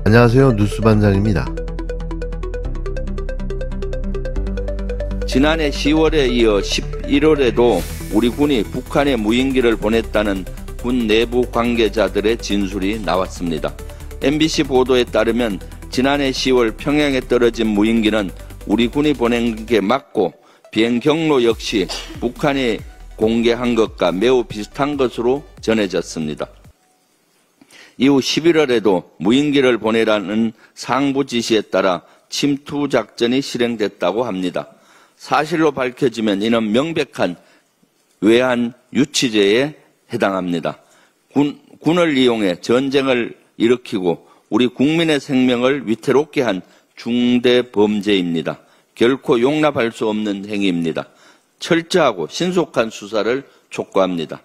안녕하세요. 뉴스반장입니다. 지난해 10월에 이어 11월에도 우리 군이 북한에 무인기를 보냈다는 군 내부 관계자들의 진술이 나왔습니다. MBC 보도에 따르면 지난해 10월 평양에 떨어진 무인기는 우리 군이 보낸 게 맞고 비행 경로 역시 북한이 공개한 것과 매우 비슷한 것으로 전해졌습니다. 이후 11월에도 무인기를 보내라는 상부 지시에 따라 침투 작전이 실행됐다고 합니다. 사실로 밝혀지면 이는 명백한 외환 유치죄에 해당합니다. 군을 이용해 전쟁을 일으키고 우리 국민의 생명을 위태롭게 한 중대 범죄입니다. 결코 용납할 수 없는 행위입니다. 철저하고 신속한 수사를 촉구합니다.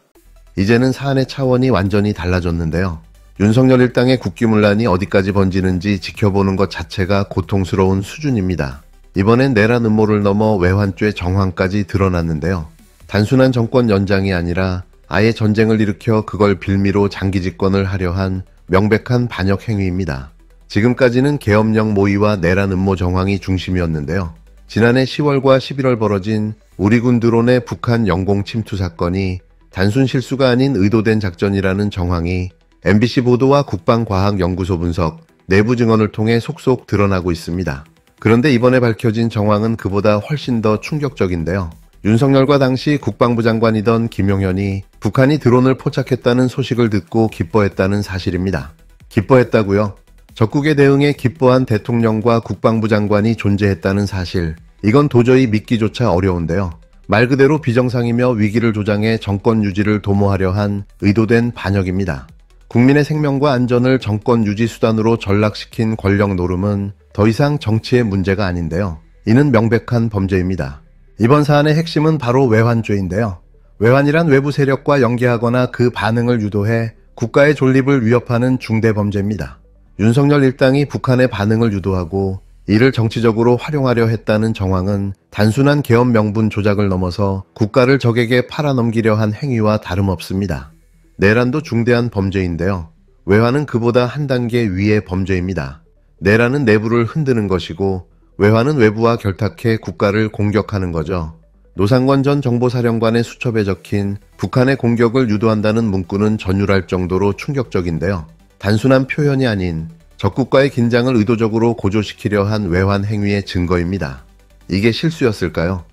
이제는 사안의 차원이 완전히 달라졌는데요. 윤석열 일당의 국기문란이 어디까지 번지는지 지켜보는 것 자체가 고통스러운 수준입니다. 이번엔 내란 음모를 넘어 외환죄 정황까지 드러났는데요. 단순한 정권 연장이 아니라 아예 전쟁을 일으켜 그걸 빌미로 장기 집권을 하려 한 명백한 반역 행위입니다. 지금까지는 계엄령 모의와 내란 음모 정황이 중심이었는데요. 지난해 10월과 11월 벌어진 우리 군 드론의 북한 영공 침투 사건이 단순 실수가 아닌 의도된 작전이라는 정황이 MBC 보도와 국방과학연구소 분석, 내부 증언을 통해 속속 드러나고 있습니다. 그런데 이번에 밝혀진 정황은 그보다 훨씬 더 충격적인데요. 윤석열과 당시 국방부 장관이던 김용현이 북한이 드론을 포착했다는 소식을 듣고 기뻐했다는 사실입니다. 기뻐했다고요? 적국에 대응해 기뻐한 대통령과 국방부 장관이 존재했다는 사실, 이건 도저히 믿기조차 어려운데요. 말 그대로 비정상이며 위기를 조장해 정권 유지를 도모하려 한 의도된 반역입니다. 국민의 생명과 안전을 정권 유지 수단으로 전락시킨 권력 노름은 더 이상 정치의 문제가 아닌데요. 이는 명백한 범죄입니다. 이번 사안의 핵심은 바로 외환죄인데요. 외환이란 외부 세력과 연계하거나 그 반응을 유도해 국가의 존립을 위협하는 중대 범죄입니다. 윤석열 일당이 북한의 반응을 유도하고 이를 정치적으로 활용하려 했다는 정황은 단순한 계엄 명분 조작을 넘어서 국가를 적에게 팔아넘기려 한 행위와 다름없습니다. 내란도 중대한 범죄인데요. 외환은 그보다 한 단계 위의 범죄입니다. 내란은 내부를 흔드는 것이고 외환은 외부와 결탁해 국가를 공격하는 거죠. 노상권 전 정보사령관의 수첩에 적힌 북한의 공격을 유도한다는 문구는 전율할 정도로 충격적인데요. 단순한 표현이 아닌 적국과의 긴장을 의도적으로 고조시키려 한 외환 행위의 증거입니다. 이게 실수였을까요?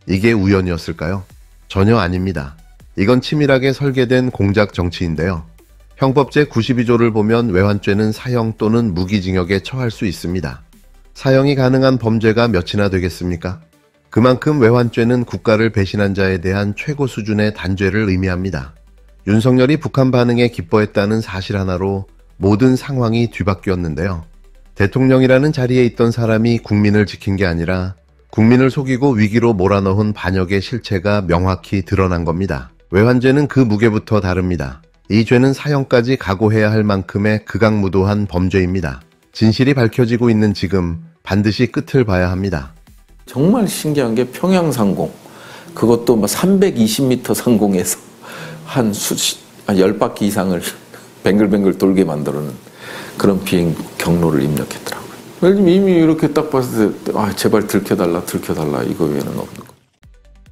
이게 우연이었을까요? 전혀 아닙니다. 이건 치밀하게 설계된 공작 정치인데요. 형법 제92조를 보면 외환죄는 사형 또는 무기징역에 처할 수 있습니다. 사형이 가능한 범죄가 몇이나 되겠습니까? 그만큼 외환죄는 국가를 배신한 자에 대한 최고 수준의 단죄를 의미합니다. 윤석열이 북한 반응에 기뻐했다는 사실 하나로 모든 상황이 뒤바뀌었는데요. 대통령이라는 자리에 있던 사람이 국민을 지킨 게 아니라 국민을 속이고 위기로 몰아넣은 반역의 실체가 명확히 드러난 겁니다. 외환죄는 그 무게부터 다릅니다. 이 죄는 사형까지 각오해야 할 만큼의 극악무도한 범죄입니다. 진실이 밝혀지고 있는 지금 반드시 끝을 봐야 합니다. 정말 신기한 게 평양 상공, 그것도 320m 상공에서 한 10바퀴 이상을 뱅글뱅글 돌게 만들어는 그런 비행 경로를 입력했더라고요. 이미 이렇게 딱 봤을 때 제발 들켜달라 이거 외에는 없는 거.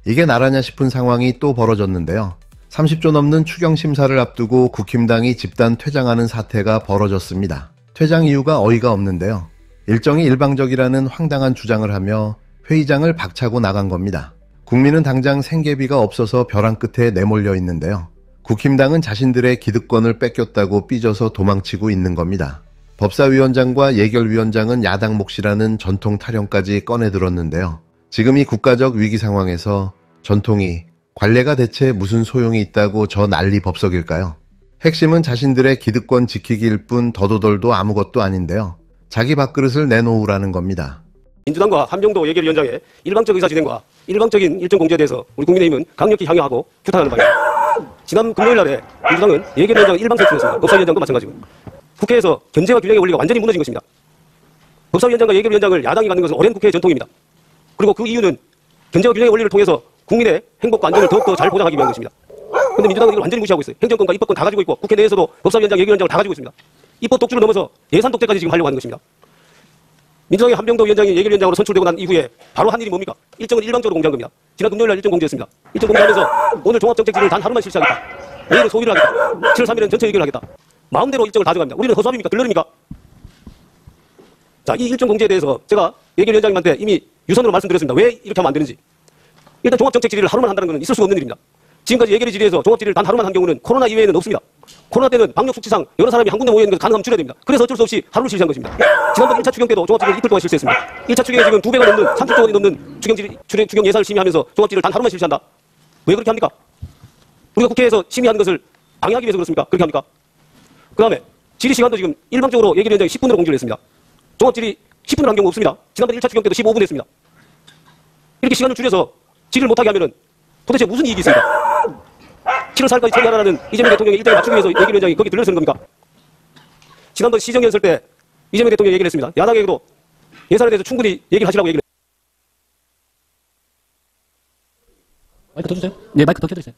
이게 나라냐 싶은 상황이 또 벌어졌는데요. 30조 넘는 추경 심사를 앞두고 국힘당이 집단 퇴장하는 사태가 벌어졌습니다. 퇴장 이유가 어이가 없는데요. 일정이 일방적이라는 황당한 주장을 하며 회의장을 박차고 나간 겁니다. 국민은 당장 생계비가 없어서 벼랑 끝에 내몰려 있는데요. 국힘당은 자신들의 기득권을 뺏겼다고 삐져서 도망치고 있는 겁니다. 법사위원장과 예결위원장은 야당 몫이라는 전통 타령까지 꺼내들었는데요. 지금 이 국가적 위기 상황에서 전통이, 관례가 대체 무슨 소용이 있다고 저 난리 법석일까요? 핵심은 자신들의 기득권 지키기일 뿐 더도덜도 아무것도 아닌데요. 자기 밥그릇을 내놓으라는 겁니다. 민주당과 함정도 예결위원장의 일방적 의사진행과 일방적인 일정 공제에 대해서 우리 국민의힘은 강력히 항의하고 규탄하는 바입니다. 지난 금요일 날에 민주당은 예결위원장을 일방적 추했습니다. 법사위원장도 마찬가지고. 국회에서 견제와 균형의 원리가 완전히 무너진 것입니다. 법사위원장과 예결위원장을 야당이 갖는 것은 오랜 국회의 전통입니다. 그리고 그 이유는 견제와 균형의 원리를 통해서 국민의 행복과 안전을 더욱더 잘 보장하기 위한 것입니다. 근데 민주당은 이걸 완전히 무시하고 있어요. 행정권과 입법권 다 가지고 있고 국회 내에서도 법사위원장, 예결위원장을 다 가지고 있습니다. 입법 독주를 넘어서 예산 독재까지 지금 하려고 하는 것입니다. 민주당의 한병도 위원장이 예결위원장으로 선출되고 난 이후에 바로 한 일이 뭡니까? 일정을 일방적으로 공개한 겁니다. 지난 금요일 날 일정 공개했습니다. 일정 공개하면서 오늘 종합정책질의를 단 하루만 실시하겠다. 내일은 소위를 하겠다. 7월 3일은 전체 예결을 하겠다. 마음대로 일정을 다 정합니다. 우리는 허수아비입니까? 들러리입니까? 자, 이 일정 공제에 대해서 제가 예결위원장님한테 이미 유선으로 말씀드렸습니다. 왜 이렇게 하면 안 되는지. 일단 종합정책질의를 하루만 한다는 것은 있을 수가 없는 일입니다. 지금까지 예결위 질의에서 종합질의를 단 하루만 한 경우는 코로나 이외에는 없습니다. 코로나 때는 방역 수치상 여러 사람이 한 군데 모여 있는 것을 가능하면 줄여야 됩니다. 그래서 어쩔 수 없이 하루를 실시한 것입니다. 지난번 1차 추경 때도 종합질의를 이틀 동안 실시했습니다. 1차 추경에 지금 2배가 넘는 30조 원이 넘는 추경 예산을 심의하면서 종합질의를 단 하루만 실시한다. 왜 그렇게 합니까? 우리가 국회에서 심의하는 것을 방해하기 위해서 그렇습니까? 그렇게 합니까? 그 다음에 질의 시간도 지금 일방적으로 예결위원장이 10분으로 공지를 했습니다. 종합질의 10분을 한 경우 없습니다. 지난번 1차 추경 때도 15분 했습니다. 이렇게 시간을 줄여서 질의를 못하게 하면은 도대체 무슨 이익이 있습니까? 7월 4일까지 처리하라는 이재명 대통령의 일정에 맞추기 위해서 예결위원장이 거기 들러서는 겁니까? 지난번 시정연설 때 이재명 대통령이 얘기를 했습니다. 야당에게도 예산에 대해서 충분히 얘기를 하시라고 얘기를 마이크 더 주세요. 네, 마이크 더 켜주세요.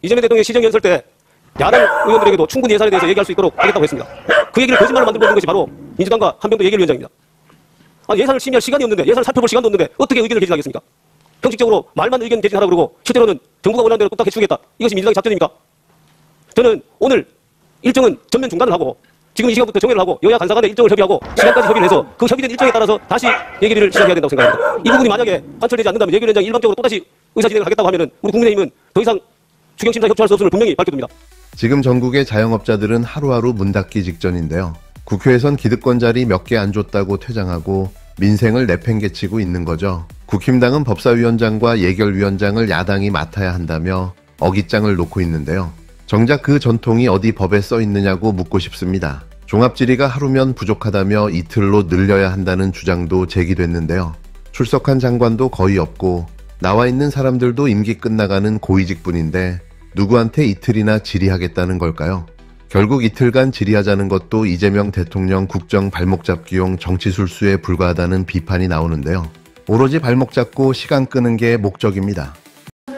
이재명 대통령의 시정연설 때 야당 의원들에게도 충분히 예산에 대해서 얘기할 수 있도록 하겠다고 했습니다. 그 얘기를 거짓말로 만들고 있는 것이 바로 민주당과 한병도 예결위원장입니다. 아니, 예산을 심의할 시간이 없는데, 예산을 살펴볼 시간도 없는데 어떻게 의견을 개진하겠습니까? 형식적으로 말만 의견 개진하라고 그러고 실제로는 정부가 원하는 대로 뚝딱 해주겠다. 이것이 민주당의 작전입니까? 저는 오늘 일정은 전면 중단을 하고 지금 이 시간부터 정회를 하고 여야 간사 간에 일정을 협의하고 시간까지 협의를 해서 그 협의된 일정에 따라서 다시 예결위를 시작해야 된다고 생각합니다. 이 부분이 만약에 관철되지 않는다면 예결위원장이 일방적으로 또다시 의사진행을 하겠다고 하면은 우리 국민의힘은 더 이상 추경심사 협조할 수 없음을 분명히 밝혀둡니다. 지금 전국의 자영업자들은 하루하루 문 닫기 직전인데요. 국회에선 기득권 자리 몇 개 안 줬다고 퇴장하고 민생을 내팽개치고 있는 거죠. 국힘당은 법사위원장과 예결위원장을 야당이 맡아야 한다며 어깃장을 놓고 있는데요. 정작 그 전통이 어디 법에 써 있느냐고 묻고 싶습니다. 종합질의가 하루면 부족하다며 이틀로 늘려야 한다는 주장도 제기됐는데요. 출석한 장관도 거의 없고 나와 있는 사람들도 임기 끝나가는 고위직분인데 누구한테 이틀이나 질의하겠다는 걸까요? 결국 이틀간 질의하자는 것도 이재명 대통령 국정 발목 잡기용 정치술수에 불과하다는 비판이 나오는데요. 오로지 발목 잡고 시간 끄는 게 목적입니다.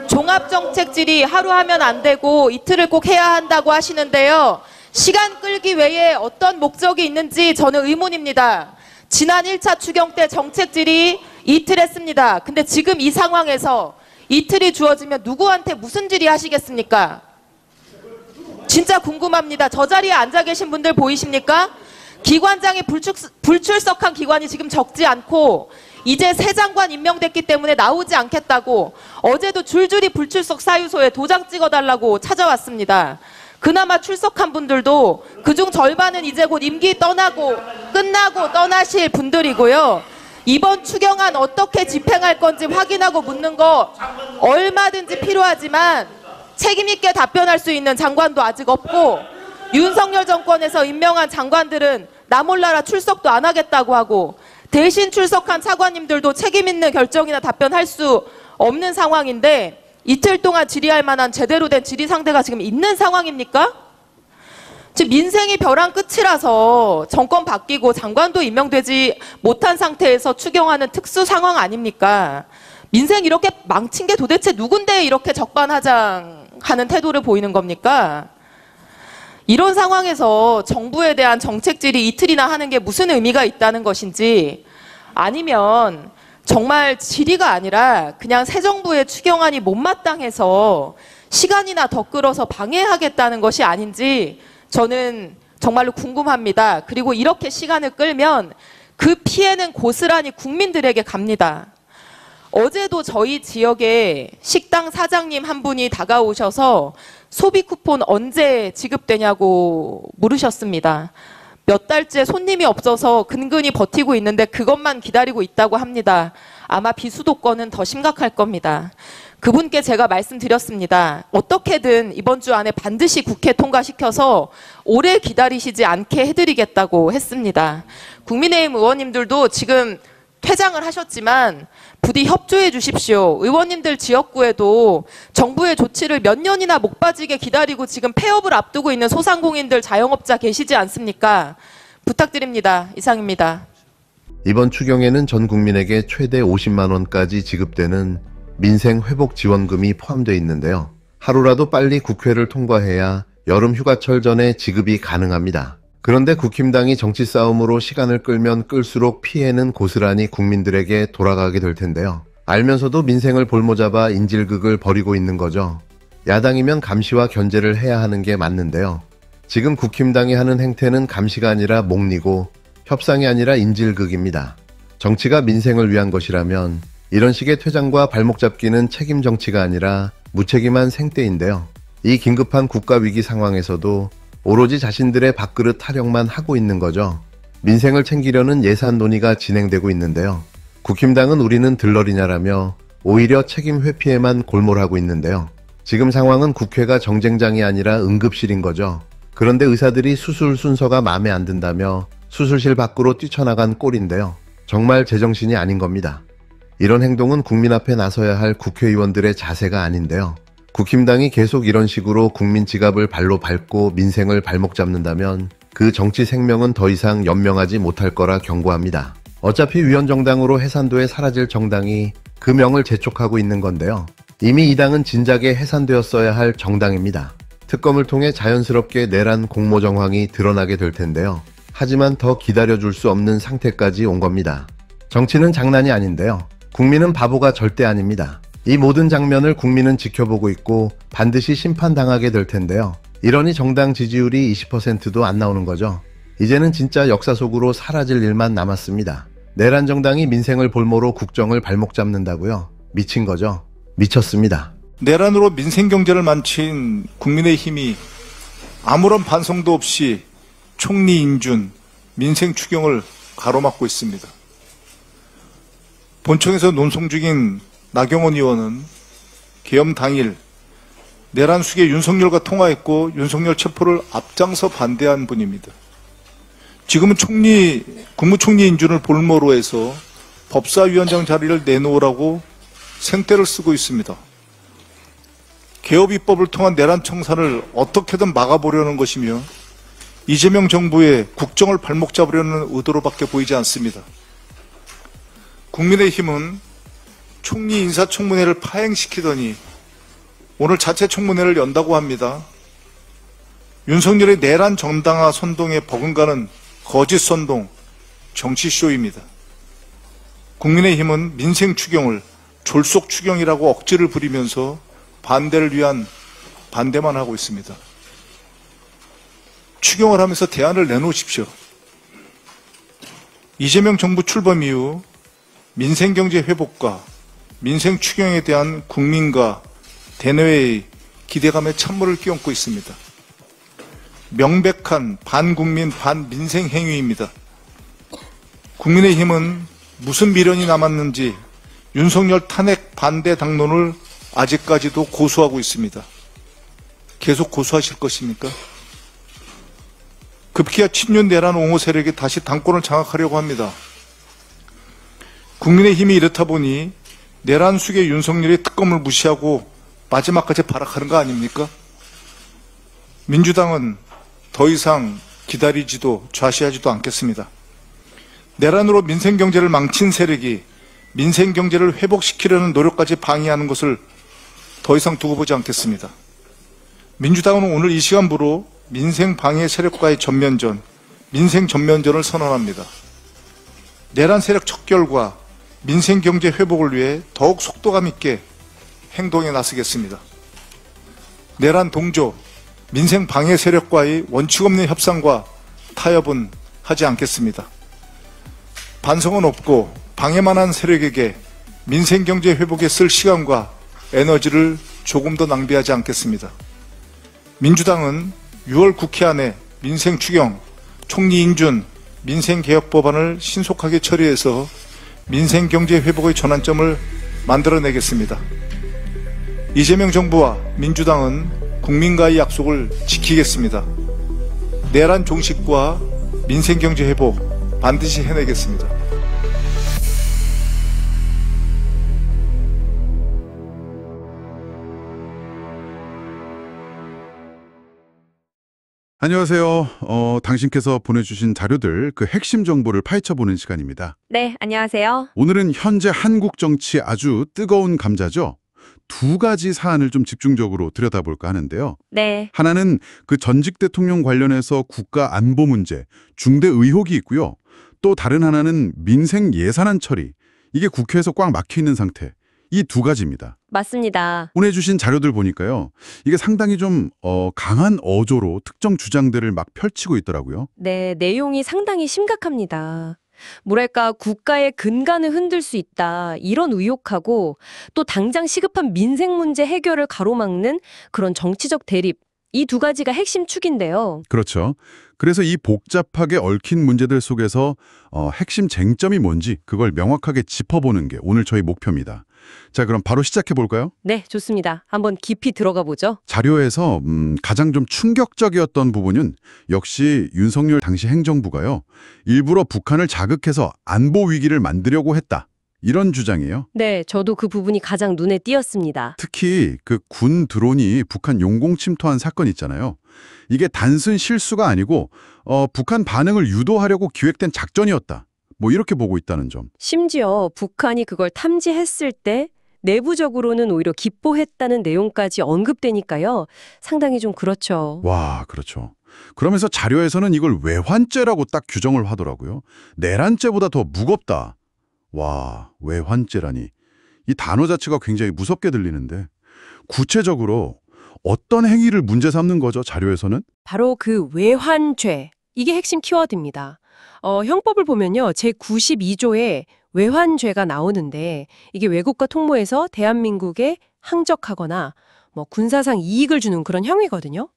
종합정책 질의 하루 하면 안 되고 이틀을 꼭 해야 한다고 하시는데요. 시간 끌기 외에 어떤 목적이 있는지 저는 의문입니다. 지난 1차 추경 때 정책 질의 이틀 했습니다. 근데 지금 이 상황에서 이틀이 주어지면 누구한테 무슨 질의 하시겠습니까? 진짜 궁금합니다. 저 자리에 앉아 계신 분들 보이십니까? 기관장이 불출석한 기관이 지금 적지 않고 이제 새 장관 임명됐기 때문에 나오지 않겠다고 어제도 줄줄이 불출석 사유소에 도장 찍어달라고 찾아왔습니다. 그나마 출석한 분들도 그중 절반은 이제 곧 임기 끝나고 떠나실 분들이고요. 이번 추경안 어떻게 집행할 건지 확인하고 묻는 거 얼마든지 필요하지만 책임있게 답변할 수 있는 장관도 아직 없고 윤석열 정권에서 임명한 장관들은 나 몰라라 출석도 안 하겠다고 하고 대신 출석한 차관님들도 책임있는 결정이나 답변할 수 없는 상황인데 이틀 동안 질의할 만한 제대로 된 질의 상대가 지금 있는 상황입니까? 지금 민생이 벼랑 끝이라서 정권 바뀌고 장관도 임명되지 못한 상태에서 추경하는 특수 상황 아닙니까? 민생 이렇게 망친 게 도대체 누군데 이렇게 적반하장하는 태도를 보이는 겁니까? 이런 상황에서 정부에 대한 정책 질의 이틀이나 하는 게 무슨 의미가 있다는 것인지 아니면 정말 질의가 아니라 그냥 새 정부의 추경안이 못마땅해서 시간이나 더 끌어서 방해하겠다는 것이 아닌지 저는 정말로 궁금합니다. 그리고 이렇게 시간을 끌면 그 피해는 고스란히 국민들에게 갑니다. 어제도 저희 지역에 식당 사장님 한 분이 다가오셔서 소비 쿠폰 언제 지급되냐고 물으셨습니다. 몇 달째 손님이 없어서 근근히 버티고 있는데 그것만 기다리고 있다고 합니다. 아마 비수도권은 더 심각할 겁니다. 그분께 제가 말씀드렸습니다. 어떻게든 이번 주 안에 반드시 국회 통과시켜서 오래 기다리시지 않게 해드리겠다고 했습니다. 국민의힘 의원님들도 지금 퇴장을 하셨지만 부디 협조해 주십시오. 의원님들 지역구에도 정부의 조치를 몇 년이나 목 빠지게 기다리고 지금 폐업을 앞두고 있는 소상공인들 자영업자 계시지 않습니까? 부탁드립니다. 이상입니다. 이번 추경에는 전 국민에게 최대 50만 원까지 지급되는 민생회복지원금이 포함되어 있는데요. 하루라도 빨리 국회를 통과해야 여름 휴가철 전에 지급이 가능합니다. 그런데 국힘당이 정치 싸움으로 시간을 끌면 끌수록 피해는 고스란히 국민들에게 돌아가게 될 텐데요. 알면서도 민생을 볼모잡아 인질극을 벌이고 있는 거죠. 야당이면 감시와 견제를 해야 하는 게 맞는데요. 지금 국힘당이 하는 행태는 감시가 아니라 목리고 협상이 아니라 인질극입니다. 정치가 민생을 위한 것이라면 이런 식의 퇴장과 발목 잡기는 책임 정치가 아니라 무책임한 생떼인데요. 이 긴급한 국가위기 상황에서도 오로지 자신들의 밥그릇 타령만 하고 있는 거죠. 민생을 챙기려는 예산 논의가 진행되고 있는데요. 국힘당은 우리는 들러리냐라며 오히려 책임 회피에만 골몰하고 있는데요. 지금 상황은 국회가 정쟁장이 아니라 응급실인 거죠. 그런데 의사들이 수술 순서가 마음에 안 든다며 수술실 밖으로 뛰쳐나간 꼴인데요. 정말 제정신이 아닌 겁니다. 이런 행동은 국민 앞에 나서야 할 국회의원들의 자세가 아닌데요. 국힘당이 계속 이런 식으로 국민 지갑을 발로 밟고 민생을 발목 잡는다면 그 정치 생명은 더 이상 연명하지 못할 거라 경고합니다. 어차피 위원정당으로 해산돼 사라질 정당이 그 명을 재촉하고 있는 건데요. 이미 이 당은 진작에 해산되었어야 할 정당입니다. 특검을 통해 자연스럽게 내란 공모 정황이 드러나게 될 텐데요. 하지만 더 기다려줄 수 없는 상태까지 온 겁니다. 정치는 장난이 아닌데요. 국민은 바보가 절대 아닙니다. 이 모든 장면을 국민은 지켜보고 있고 반드시 심판당하게 될 텐데요. 이러니 정당 지지율이 20%도 안 나오는 거죠. 이제는 진짜 역사 속으로 사라질 일만 남았습니다. 내란 정당이 민생을 볼모로 국정을 발목 잡는다고요? 미친 거죠. 미쳤습니다. 내란으로 민생 경제를 망친 국민의힘이 아무런 반성도 없이 총리 인준, 민생 추경을 가로막고 있습니다. 본청에서 논송 중인 나경원 의원은 계엄 당일 내란 수계 윤석열과 통화했고 윤석열 체포를 앞장서 반대한 분입니다. 지금은 국무총리 인준을 볼모로 해서 법사위원장 자리를 내놓으라고 생떼를 쓰고 있습니다. 개업 입법을 통한 내란 청산을 어떻게든 막아보려는 것이며 이재명 정부의 국정을 발목 잡으려는 의도로밖에 보이지 않습니다. 국민의힘은 총리 인사청문회를 파행시키더니 오늘 자체 청문회를 연다고 합니다. 윤석열의 내란 정당화 선동에 버금가는 거짓 선동, 정치쇼입니다. 국민의힘은 민생 추경을 졸속 추경이라고 억지를 부리면서 반대를 위한 반대만 하고 있습니다. 추경을 하면서 대안을 내놓으십시오. 이재명 정부 출범 이후 민생경제 회복과 민생 추경에 대한 국민과 대내외의 기대감에 찬물을 끼얹고 있습니다. 명백한 반국민 반민생 행위입니다. 국민의힘은 무슨 미련이 남았는지 윤석열 탄핵 반대 당론을 아직까지도 고수하고 있습니다. 계속 고수하실 것입니까? 급기야 친윤 내란 옹호 세력이 다시 당권을 장악하려고 합니다. 국민의힘이 이렇다 보니 내란 수계 윤석열이 특검을 무시하고 마지막까지 발악하는 거 아닙니까? 민주당은 더 이상 기다리지도 좌시하지도 않겠습니다. 내란으로 민생경제를 망친 세력이 민생경제를 회복시키려는 노력까지 방해하는 것을 더 이상 두고 보지 않겠습니다. 민주당은 오늘 이 시간부로 민생 방해 세력과의 전면전, 민생 전면전을 선언합니다. 내란 세력 척결과 민생 경제 회복을 위해 더욱 속도감 있게 행동에 나서겠습니다. 내란 동조, 민생 방해 세력과의 원칙 없는 협상과 타협은 하지 않겠습니다. 반성은 없고 방해만 한 세력에게 민생 경제 회복에 쓸 시간과 에너지를 조금 더 낭비하지 않겠습니다. 민주당은 6월 국회 안에 민생 추경, 총리 인준, 민생 개혁 법안을 신속하게 처리해서 민생 경제 회복의 전환점을 만들어내겠습니다. 이재명 정부와 민주당은 국민과의 약속을 지키겠습니다. 내란 종식과 민생 경제 회복 반드시 해내겠습니다. 안녕하세요. 당신께서 보내주신 자료들 그 핵심 정보를 파헤쳐보는 시간입니다. 네, 안녕하세요. 오늘은 현재 한국 정치 아주 뜨거운 감자죠. 두 가지 사안을 좀 집중적으로 들여다볼까 하는데요. 네, 하나는 그 전직 대통령 관련해서 국가 안보 문제, 중대 의혹이 있고요. 또 다른 하나는 민생 예산안 처리, 이게 국회에서 꽉 막혀 있는 상태. 이 두 가지입니다. 맞습니다. 보내주신 자료들 보니까요. 이게 상당히 좀 강한 어조로 특정 주장들을 막 펼치고 있더라고요. 네, 내용이 상당히 심각합니다. 뭐랄까, 국가의 근간을 흔들 수 있다, 이런 의혹하고 또 당장 시급한 민생 문제 해결을 가로막는 그런 정치적 대립, 이 두 가지가 핵심 축인데요. 그렇죠. 그래서 이 복잡하게 얽힌 문제들 속에서 핵심 쟁점이 뭔지 그걸 명확하게 짚어보는 게 오늘 저희 목표입니다. 자, 그럼 바로 시작해 볼까요? 네, 좋습니다. 한번 깊이 들어가 보죠. 자료에서 가장 좀 충격적이었던 부분은 역시 윤석열 당시 행정부가요. 일부러 북한을 자극해서 안보 위기를 만들려고 했다. 이런 주장이에요. 네, 저도 그 부분이 가장 눈에 띄었습니다. 특히 그 군 드론이 북한 용공 침투한 사건 있잖아요. 이게 단순 실수가 아니고 북한 반응을 유도하려고 기획된 작전이었다. 뭐 이렇게 보고 있다는 점. 심지어 북한이 그걸 탐지했을 때 내부적으로는 오히려 기뻐했다는 내용까지 언급되니까요. 상당히 좀 그렇죠. 와, 그렇죠. 그러면서 자료에서는 이걸 외환죄라고 딱 규정을 하더라고요. 내란죄보다 더 무겁다. 와, 외환죄라니. 이 단어 자체가 굉장히 무섭게 들리는데 구체적으로 어떤 행위를 문제 삼는 거죠, 자료에서는? 바로 그 외환죄, 이게 핵심 키워드입니다. 형법을 보면요, 제92조에 외환죄가 나오는데 이게 외국과 통모해서 대한민국에 항적하거나 뭐 군사상 이익을 주는 그런 형이거든요.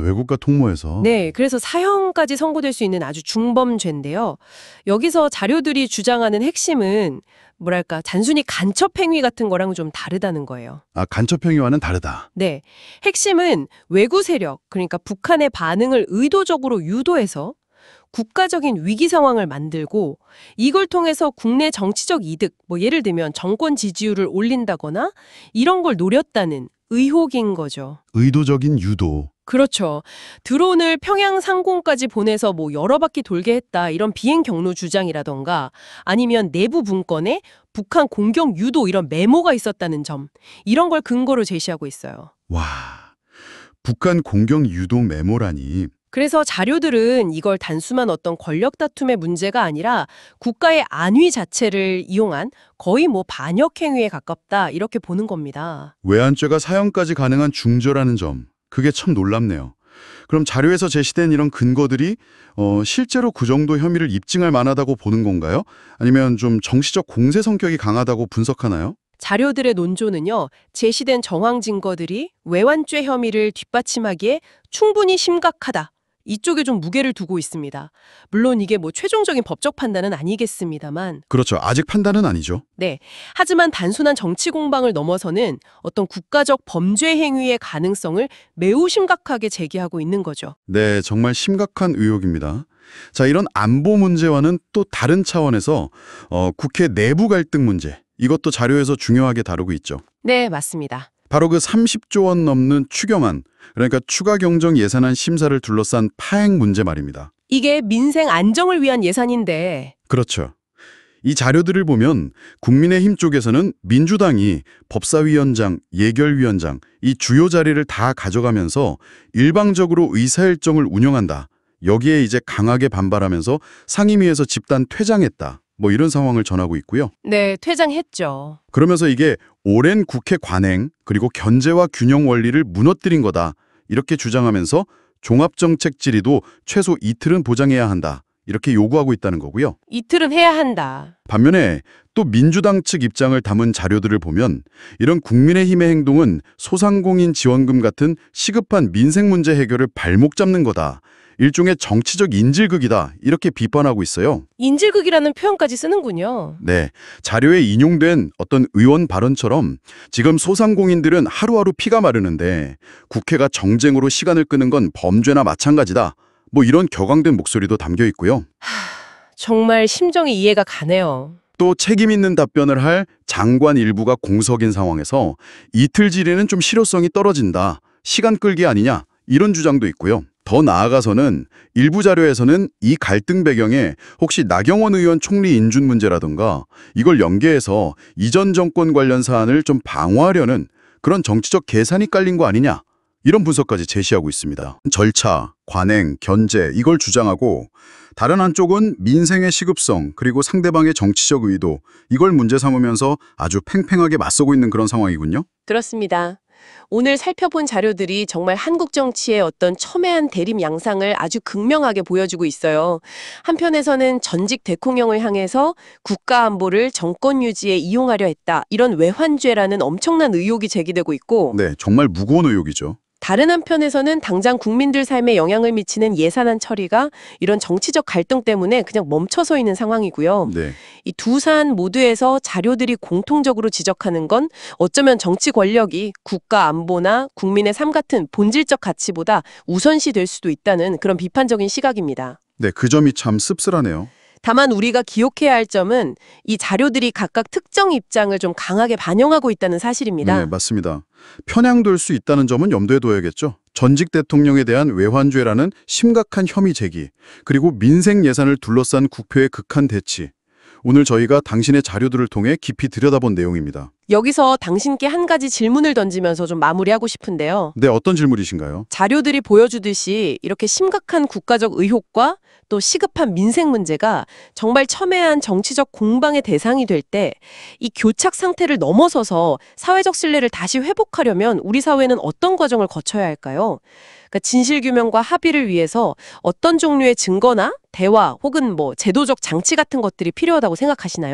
외국과 통모해서. 네, 그래서 사형까지 선고될 수 있는 아주 중범죄인데요. 여기서 자료들이 주장하는 핵심은 뭐랄까, 단순히 간첩 행위 같은 거랑 좀 다르다는 거예요. 간첩 행위와는 다르다. 네, 핵심은 외구 세력, 그러니까 북한의 반응을 의도적으로 유도해서 국가적인 위기 상황을 만들고 이걸 통해서 국내 정치적 이득, 뭐 예를 들면 정권 지지율을 올린다거나 이런 걸 노렸다는 의혹인 거죠. 의도적인 유도. 그렇죠. 드론을 평양 상공까지 보내서 뭐 여러 바퀴 돌게 했다, 이런 비행 경로 주장이라던가 아니면 내부 문건에 북한 공격 유도 이런 메모가 있었다는 점, 이런 걸 근거로 제시하고 있어요. 와, 북한 공격 유도 메모라니. 그래서 자료들은 이걸 단순한 어떤 권력 다툼의 문제가 아니라 국가의 안위 자체를 이용한 거의 뭐 반역 행위에 가깝다, 이렇게 보는 겁니다. 외환죄가 사형까지 가능한 중죄라는 점, 그게 참 놀랍네요. 그럼 자료에서 제시된 이런 근거들이 실제로 그 정도 혐의를 입증할 만하다고 보는 건가요? 아니면 좀 정치적 공세 성격이 강하다고 분석하나요? 자료들의 논조는요, 제시된 정황 증거들이 외환죄 혐의를 뒷받침하기에 충분히 심각하다, 이쪽에 좀 무게를 두고 있습니다. 물론 이게 뭐 최종적인 법적 판단은 아니겠습니다만. 그렇죠. 아직 판단은 아니죠. 네. 하지만 단순한 정치 공방을 넘어서는 어떤 국가적 범죄 행위의 가능성을 매우 심각하게 제기하고 있는 거죠. 네, 정말 심각한 의혹입니다. 자, 이런 안보 문제와는 또 다른 차원에서 국회 내부 갈등 문제, 이것도 자료에서 중요하게 다루고 있죠. 네, 맞습니다. 바로 그 30조 원 넘는 추경안, 그러니까 추가 경정 예산안 심사를 둘러싼 파행 문제 말입니다. 이게 민생 안정을 위한 예산인데. 그렇죠. 이 자료들을 보면 국민의힘 쪽에서는 민주당이 법사위원장, 예결위원장 이 주요 자리를 다 가져가면서 일방적으로 의사일정을 운영한다. 여기에 이제 강하게 반발하면서 상임위에서 집단 퇴장했다. 뭐 이런 상황을 전하고 있고요. 네, 퇴장했죠. 그러면서 이게 오랜 국회 관행 그리고 견제와 균형 원리를 무너뜨린 거다. 이렇게 주장하면서 종합정책 질의도 최소 이틀은 보장해야 한다. 이렇게 요구하고 있다는 거고요. 이틀은 해야 한다. 반면에 또 민주당 측 입장을 담은 자료들을 보면 이런 국민의힘의 행동은 소상공인 지원금 같은 시급한 민생 문제 해결을 발목 잡는 거다. 일종의 정치적 인질극이다. 이렇게 비판하고 있어요. 인질극이라는 표현까지 쓰는군요. 네, 자료에 인용된 어떤 의원 발언처럼 지금 소상공인들은 하루하루 피가 마르는데 국회가 정쟁으로 시간을 끄는 건 범죄나 마찬가지다. 뭐 이런 격앙된 목소리도 담겨 있고요. 정말 심정이 이해가 가네요. 또 책임 있는 답변을 할 장관 일부가 공석인 상황에서 이틀 질의는 좀 실효성이 떨어진다. 시간 끌기 아니냐. 이런 주장도 있고요. 더 나아가서는 일부 자료에서는 이 갈등 배경에 혹시 나경원 의원 총리 인준 문제라든가 이걸 연계해서 이전 정권 관련 사안을 좀 방어하려는 그런 정치적 계산이 깔린 거 아니냐, 이런 분석까지 제시하고 있습니다. 절차, 관행, 견제 이걸 주장하고 다른 한쪽은 민생의 시급성 그리고 상대방의 정치적 의도 이걸 문제 삼으면서 아주 팽팽하게 맞서고 있는 그런 상황이군요. 그렇습니다. 오늘 살펴본 자료들이 정말 한국 정치의 어떤 첨예한 대립 양상을 아주 극명하게 보여주고 있어요. 한편에서는 전직 대통령을 향해서 국가 안보를 정권 유지에 이용하려 했다, 이런 외환죄라는 엄청난 의혹이 제기되고 있고, 네, 정말 무거운 의혹이죠. 다른 한편에서는 당장 국민들 삶에 영향을 미치는 예산안 처리가 이런 정치적 갈등 때문에 그냥 멈춰서 있는 상황이고요. 네. 이 두 사안 모두에서 자료들이 공통적으로 지적하는 건 어쩌면 정치 권력이 국가 안보나 국민의 삶 같은 본질적 가치보다 우선시 될 수도 있다는 그런 비판적인 시각입니다. 네, 그 점이 참 씁쓸하네요. 다만 우리가 기억해야 할 점은 이 자료들이 각각 특정 입장을 좀 강하게 반영하고 있다는 사실입니다. 네, 맞습니다. 편향될 수 있다는 점은 염두에 둬야겠죠. 전직 대통령에 대한 외환죄라는 심각한 혐의 제기, 그리고 민생 예산을 둘러싼 국표의 극한 대치. 오늘 저희가 당신의 자료들을 통해 깊이 들여다본 내용입니다. 여기서 당신께 한 가지 질문을 던지면서 좀 마무리하고 싶은데요. 네, 어떤 질문이신가요? 자료들이 보여주듯이 이렇게 심각한 국가적 의혹과 또 시급한 민생 문제가 정말 첨예한 정치적 공방의 대상이 될 때 이 교착 상태를 넘어서서 사회적 신뢰를 다시 회복하려면 우리 사회는 어떤 과정을 거쳐야 할까요? 그러니까 진실규명과 합의를 위해서 어떤 종류의 증거나 대화 혹은 제도적 장치 같은 것들이 필요하다고 생각하시나요?